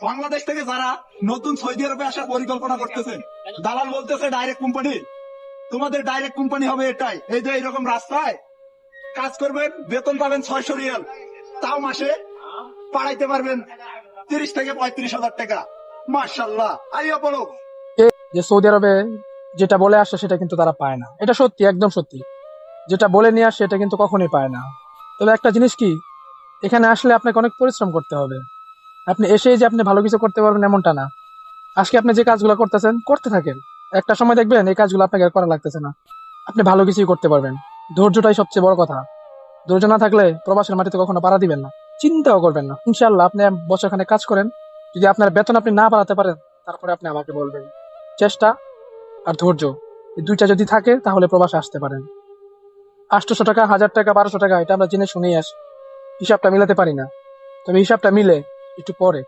বাংলাদেশ থেকে যারা নতুন সৌদি আরবে আসার পরিকল্পনা করতেছেন, দালাল বলতেছে ডাইরেক্ট কোম্পানি, তোমাদের ডাইরেক্ট কোম্পানি হবে এটাই, এই যে এরকম রাস্তায় কাজ করবেন, বেতন পাবেন 600 রিয়াল, তাও মাসে পাঠাইতে পারবেন 30 থেকে 35 হাজার টাকা। মাশাল্লাহ, আইয়া বলো। যে সৌদি আরবে যেটা বলে আসে সেটা কিন্তু তারা পায় না, এটা সত্যি, একদম সত্যি। যেটা বলে নিয়ে আসে সেটা কিন্তু কখনোই পায় না। তবে একটা জিনিস কি, এখানে আসলে আপনাকে অনেক পরিশ্রম করতে হবে। আপনি এসেই যে আপনি ভালো কিছু করতে পারবেন এমনটা না। আজকে আপনি যে কাজগুলো করতেছেন করতে থাকেন, একটা সময় দেখবেন এই কাজগুলো আপনাকে আর করা লাগতেছে না, আপনি ভালো কিছুই করতে পারবেন। ধৈর্যটাই সবচেয়ে বড় কথা। ধৈর্য না থাকলে প্রবাসের মাটিতে কখনো পাড়া দিবেন না, চিন্তাও করবেন না। ইনশাল্লাহ আপনি বছরখানে কাজ করেন, যদি আপনার বেতন আপনি না বাড়াতে পারেন তারপরে আপনি আমাকে বলবেন। চেষ্টা আর ধৈর্য, এই দুইটা যদি থাকে তাহলে প্রবাসে আসতে পারেন। 800 টাকা, 1000 টাকা, 1200 টাকা, এটা আমরা জেনে শুনেই আসি, হিসাবটা মিলাতে পারি না। তবে হিসাবটা মিলে একটু পরে।